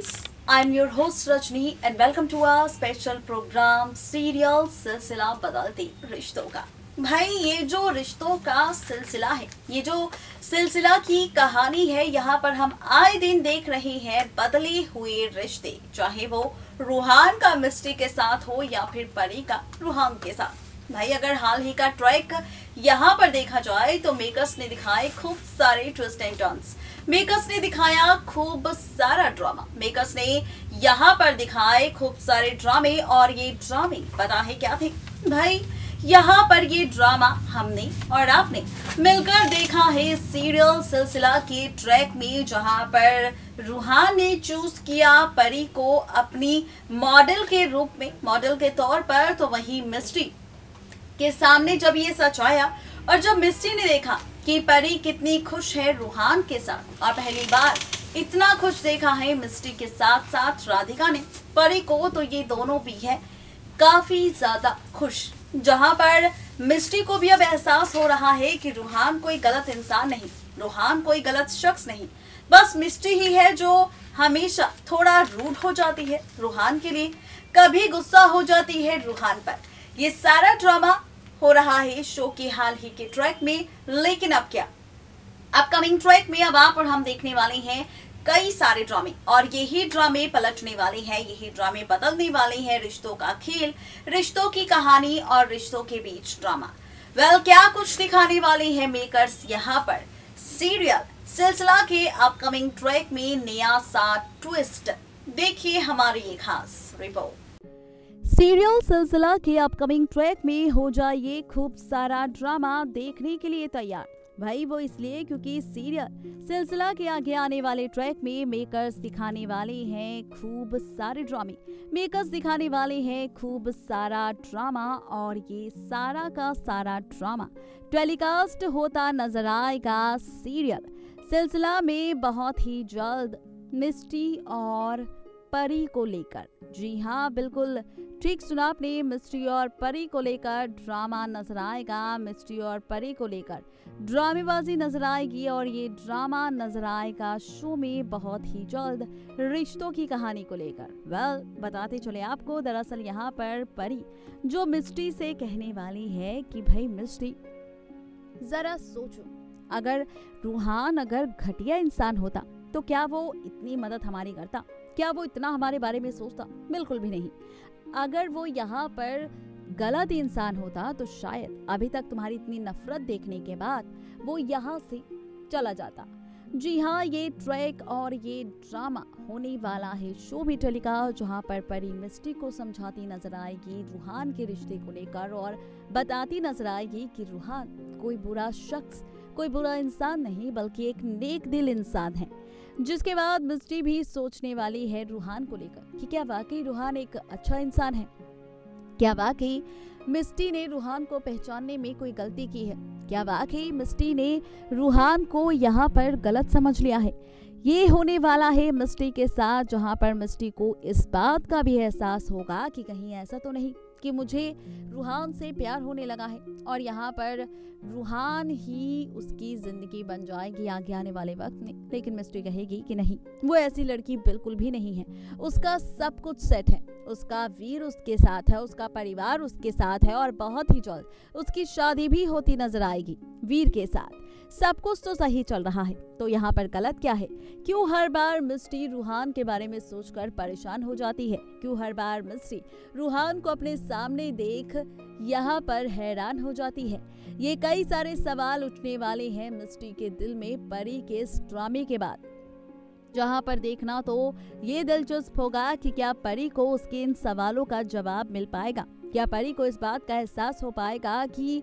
friends, I'm your host Rajni and welcome to our special program serial सिलसिला बदलते रिश्तों का। भाई ये जो रिश्तों का सिलसिला है, ये जो सिलसिला की कहानी है, यहाँ पर हम आए दिन देख रहे हैं बदले हुए रिश्ते, चाहे वो रूहान का मिस्टी के साथ हो या फिर परी का रूहान के साथ। भाई अगर हाल ही का ट्रैक यहाँ पर देखा जाए तो मेकर्स ने दिखाए खूब सारे ट्विस्ट एंड टर्न्स, मेकर्स ने दिखाया खूब सारा ड्रामा, मेकर्स ने यहाँ पर दिखाए खूब सारे ड्रामे। और ये ड्रामे पता है क्या थे भाई? यहाँ पर ये ड्रामा हमने और आपने मिलकर देखा है सीरियल सिलसिला के ट्रैक में, जहाँ पर रूहान ने चूज किया परी को अपनी मॉडल के रूप में, मॉडल के तौर पर। तो वही मिस्ट्री के सामने जब ये सच आया और जब मिस्टी ने देखा कि परी कितनी खुश है रूहान के साथ, और पहली बार इतना खुश देखा है मिस्टी के साथ साथ राधिका ने परी को, तो ये दोनों भी है काफी ज्यादा खुश। जहां पर मिस्टी को भी अब एहसास हो रहा है कि रूहान कोई गलत इंसान नहीं, रूहान कोई गलत शख्स नहीं, बस मिस्टी ही है जो हमेशा थोड़ा रूड हो जाती है रूहान के लिए, कभी गुस्सा हो जाती है रूहान पर। ये सारा ड्रामा हो रहा है शो के हाल ही के ट्रैक में। लेकिन अब क्या, अपकमिंग ट्रैक में अब आप और हम देखने वाले हैं कई सारे ड्रामे, और यही ड्रामे पलटने वाले हैं, यही ड्रामे बदलने वाले हैं रिश्तों का खेल, रिश्तों की कहानी और रिश्तों के बीच ड्रामा। क्या कुछ दिखाने वाले हैं मेकर्स यहाँ पर सीरियल सिलसिला के अपकमिंग ट्रैक में नया सा ट्विस्ट, देखिए हमारी ये खास रिपोर्ट। सीरियल सिलसिला के अपकमिंग ट्रैक में हो जाइए खूब सारा ड्रामा देखने के लिए तैयार। भाई वो इसलिए क्योंकि सीरियल सिलसिला के आगे आने वाले ट्रैक में मेकर्स दिखाने वाले हैं खूब सारे ड्रामे, मेकर्स दिखाने वाले हैं खूब सारा ड्रामा, और ये सारा का सारा ड्रामा टेलीकास्ट होता नजर आएगा सीरियल सिलसिला में बहुत ही जल्द मिस्टी और परी को लेकर। जी हाँ, बिल्कुल ठीक सुना आपने, मिस्ट्री और परी को लेकर ड्रामा नजर आएगा, मिस्ट्री और परी को लेकर ड्रामेबाजी नजर आएगी, और ये ड्रामा नजर आएगा शो में बहुत ही जल्द रिश्तों की कहानी को लेकर। बताते चले आपको, दरअसल यहाँ पर परी जो मिस्ट्री से कहने वाली है कि भाई मिस्ट्री जरा सोचो, अगर रूहान अगर घटिया इंसान होता तो क्या वो इतनी मदद हमारी करता? क्या वो इतना हमारे बारे में सोचता? बिल्कुल भी नहीं। अगर वो यहाँ पर गलत इंसान होता तो शायद अभी तक तुम्हारी इतनी नफरत देखने के बाद वो यहाँ से चला जाता। जी हाँ, ये ट्रैक और ये ड्रामा होने वाला है शो में टेलीकास्ट, जहाँ पर परी मिस्टी को समझाती नजर आएगी रूहान के रिश्ते को लेकर, और बताती नजर आएगी कि रूहान कोई बुरा शख्स, कोई बुरा इंसान नहीं, बल्कि एक नेक दिल इंसान है। जिसके बाद मिस्टी भी सोचने वाली है रूहान को लेकर कि क्या वाकई रूहान एक अच्छा इंसान है, क्या वाकई मिस्टी ने रूहान को पहचानने में कोई गलती की है, क्या वाकई मिस्टी ने रूहान को यहाँ पर गलत समझ लिया है। ये होने वाला है मिस्टी के साथ, जहाँ पर मिस्टी को इस बात का भी एहसास होगा कि कहीं ऐसा तो नहीं कि मुझे रूहान से प्यार होने लगा है और यहाँ पर रूहान ही उसकी जिंदगी बन जाएगी आगे आने वाले वक्त में। लेकिन मिस्ट्री कहेगी कि नहीं, वो ऐसी लड़की बिल्कुल भी नहीं है, उसका सब कुछ सेट है, उसका वीर उसके साथ है, उसका परिवार उसके साथ है, और बहुत ही जल्द उसकी शादी भी होती नजर आएगी वीर के साथ। सब कुछ तो सही चल रहा है, तो यहाँ पर गलत क्या है? क्यों हर बार मिस्टी रूहान के बारे में सोचकर परेशान हो जाती है? क्यों हर बार मिस्टी रूहान को अपने सामने देख यहाँ पर हैरान हो जाती है? ये कई सारे सवाल उठने वाले हैं मिस्टी के दिल में परी के इस ड्रामे के बाद, जहाँ पर देखना तो ये दिलचस्प होगा कि क्या परी को उसके इन सवालों का जवाब मिल पाएगा, क्या परी को इस बात का एहसास हो पाएगा कि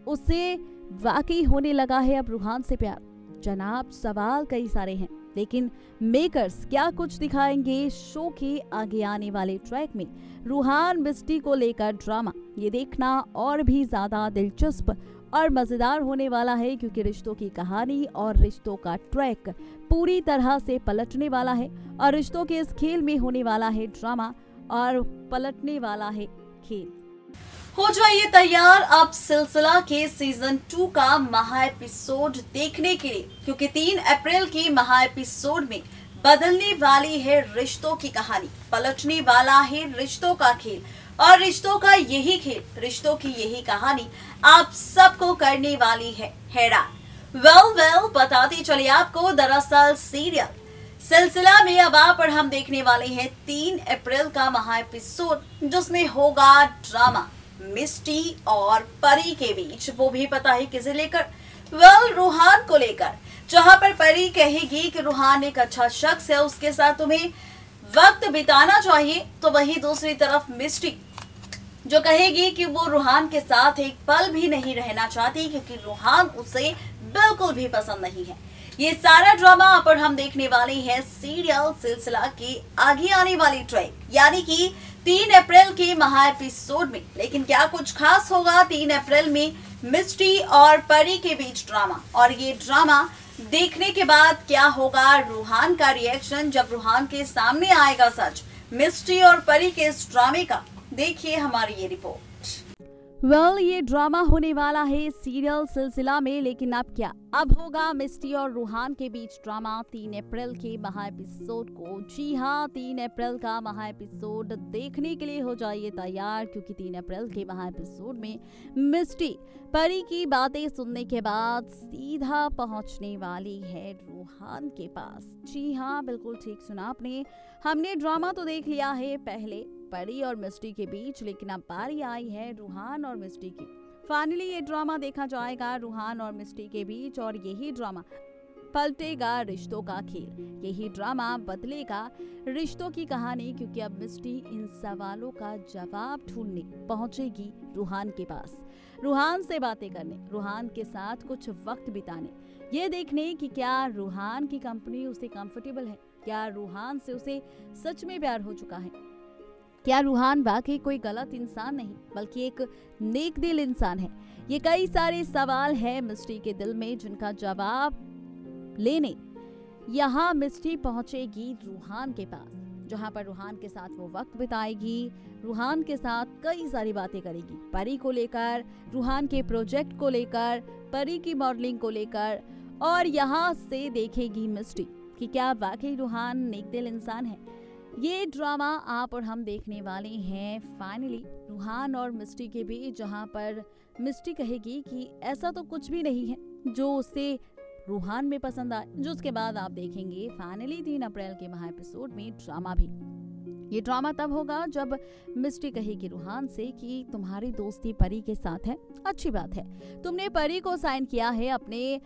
उसे वाकई होने लगा है अब रूहान से प्यार। जनाब, सवाल कई सारे हैं, लेकिन मेकर्स क्या कुछ दिखाएंगे शो के आगे आने वाले ट्रैक में रूहान मिस्टी को लेकर ड्रामा, ये देखना और भी ज्यादा दिलचस्प और मजेदार होने वाला है, क्योंकि रिश्तों की कहानी और रिश्तों का ट्रैक पूरी तरह से पलटने वाला है, और रिश्तों के इस खेल में होने वाला है ड्रामा और पलटने वाला है खेल। हो जाइए तैयार अब सिलसिला के सीजन 2 का महा एपिसोड देखने के लिए, क्योंकि 3 अप्रैल के महा एपिसोड में बदलने वाली है रिश्तों की कहानी, पलटने वाला है रिश्तों का खेल, और रिश्तों का यही खेल, रिश्तों की यही कहानी आप सबको करने वाली है हैरान। वेल बताते चलिए आपको, दरअसल सीरियल सिलसिला में अब आप और हम देखने वाले हैं 3 अप्रैल का महा एपिसोड, जिसमें होगा ड्रामा मिस्टी और परी के बीच। वो भी पता है किसे लेकर? रूहान को लेकर। जहां पर परी कहेगी कि रूहान एक अच्छा शख्स है, उसके साथ तुम्हें वक्त बिताना चाहिए, तो वही दूसरी तरफ मिस्टी जो कहेगी कि वो रूहान के साथ एक पल भी नहीं रहना चाहती, क्योंकि रूहान उसे बिल्कुल भी पसंद नहीं है। ये सारा ड्रामा आप और हम देखने वाले हैं सीरियल सिलसिला के आगे आने वाली ट्रैक, यानी कि 3 अप्रैल के महा एपिसोड में। लेकिन क्या कुछ खास होगा 3 अप्रैल में मिस्टी और परी के बीच ड्रामा, और ये ड्रामा देखने के बाद क्या होगा रूहान का रिएक्शन जब रूहान के सामने आएगा सच मिस्टी और परी के इस ड्रामे का? देखिए हमारी ये रिपोर्ट। ये ड्रामा होने वाला है सीरियल सिलसिला में, लेकिन अब क्या? अब होगा मिस्टी और रूहान के बीच ड्रामा 3 अप्रैल के महा एपिसोड को। जी हाँ, 3 अप्रैल का महा एपिसोड देखने के लिए हो जाइए तैयार, क्योंकि 3 अप्रैल के महा एपिसोड में मिस्टी परी की बातें सुनने के बाद सीधा पहुंचने वाली है रूहान के पास। जी हाँ, बिल्कुल ठीक सुना आपने। हमने ड्रामा तो देख लिया है पहले परी और मिस्टी के बीच, लेकिन अब बारी आई है रूहान और मिस्टी की। फाइनली ये ड्रामा देखा जाएगा रूहान और मिस्टी के बीच, और यही ड्रामा पलटेगा रिश्तों का खेल, यही ड्रामा बदलेगा रिश्तों की कहानी, क्योंकि अब मिस्टी इन सवालों का जवाब ढूंढने पहुंचेगी रूहान के पास, रूहान से बातें करने, रूहान के साथ कुछ वक्त बिताने, ये देखने कि क्या रूहान की कंपनी उसे कंफर्टेबल है, क्या रूहान से उसे सच में प्यार हो चुका है, क्या रूहान वाकई कोई गलत इंसान नहीं बल्कि एक नेक दिल इंसान है। ये कई सारे सवाल हैं मिस्टी के दिल में, जिनका जवाब लेने यहाँ मिस्टी पहुंचेगी रूहान के पास, जहां पर रूहान के साथ वो वक्त बिताएगी, रूहान के साथ कई सारी बातें करेगी, परी को लेकर, रूहान के प्रोजेक्ट को लेकर, परी की मॉडलिंग को लेकर, और यहाँ से देखेगी मिस्टी कि क्या वाकई रूहान नेक दिल इंसान है। ये ड्रामा आप और हम देखने वाले हैं फाइनली रूहान और मिस्टी के बीच, जहां पर मिस्टी कहेगी कि ऐसा तो कुछ भी नहीं है जो उसे रूहान में पसंद आए, जो उसके बाद आप देखेंगे फाइनली 3 अप्रैल के महा एपिसोड में ड्रामा भी। ये ड्रामा तब होगा जब मिस्टी कहेगी रूहान से कि तुम्हारी दोस्ती परी के साथ है, अच्छी बात है, तुमने परी को साइन किया है अपने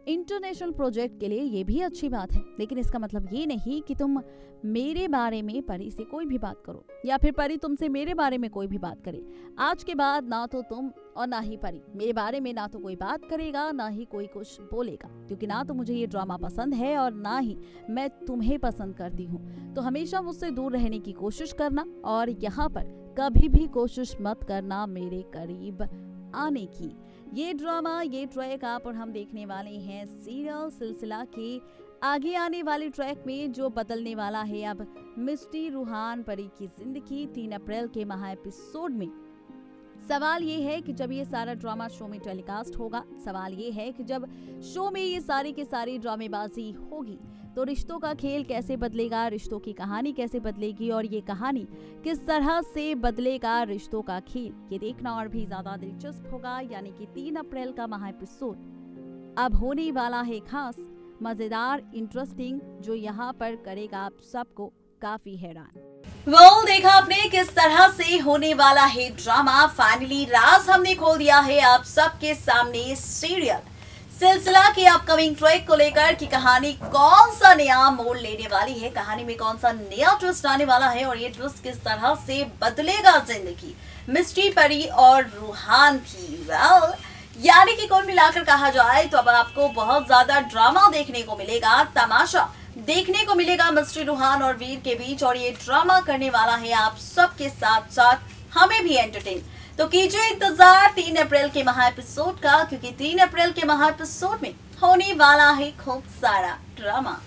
इंटरनेशनल प्रोजेक्ट के लिए, ये भी अच्छी बात है, लेकिन इसका मतलब ये नहीं कि तुम मेरे बारे में परी से कोई भी बात करो, या फिर परी तुमसे मेरे बारे में कोई भी बात करे। आज के बाद ना तो तुम और ना ही परी मेरे बारे में ना तो कोई बात करेगा, ना ही कोई कुछ बोलेगा, क्योंकि ना तो मुझे ये ड्रामा पसंद है और ना ही मैं तुम्हें पसंद करती हूँ। तो हमेशा मुझसे दूर रहने की कोशिश करना, और यहाँ पर कभी भी कोशिश मत करना मेरे करीब आने की। ये ड्रामा, ये ट्रैक आप और हम देखने वाले हैं सीरियल सिलसिला के आगे आने वाले ट्रैक में, जो बदलने वाला है अब मिस्टी रूहान परी की जिंदगी 3 अप्रैल के महा एपिसोड में। सवाल ये है कि जब ये सारा ड्रामा शो में टेलीकास्ट होगा, सवाल ये है कि जब शो में ये सारी की सारी ड्रामेबाजी होगी, तो रिश्तों का खेल कैसे बदलेगा, रिश्तों की कहानी कैसे बदलेगी, और ये कहानी किस तरह से बदलेगा रिश्तों का खेल, ये देखना और भी ज्यादा दिलचस्प होगा। यानी कि 3 अप्रैल का महा एपिसोड अब होने वाला है खास, मजेदार, इंटरेस्टिंग, जो यहाँ पर करेगा आप सबको काफी हैरान। देखा आपने किस तरह से होने वाला है ड्रामा। फाइनली राज हमने खोल दिया है आप सबके सामने सीरियल सिलसिला की अपकमिंग ट्रैक को लेकर कि कहानी कौन सा नया मोड़ लेने वाली है, कहानी में कौन सा नया ट्विस्ट आने वाला है, और ये ट्विस्ट किस तरह से बदलेगा जिंदगी मिस्टी, परी और रूहान की। यानी कि कुल मिलाकर कहा जाए तो अब आपको बहुत ज्यादा ड्रामा देखने को मिलेगा, तमाशा देखने को मिलेगा मिस्टी, रूहान और वीर के बीच, और ये ड्रामा करने वाला है आप सबके साथ साथ हमें भी एंटरटेन। तो कीजिए इंतजार 3 अप्रैल के महा एपिसोड का, क्योंकि 3 अप्रैल के महा एपिसोड में होने वाला है खूब सारा ड्रामा।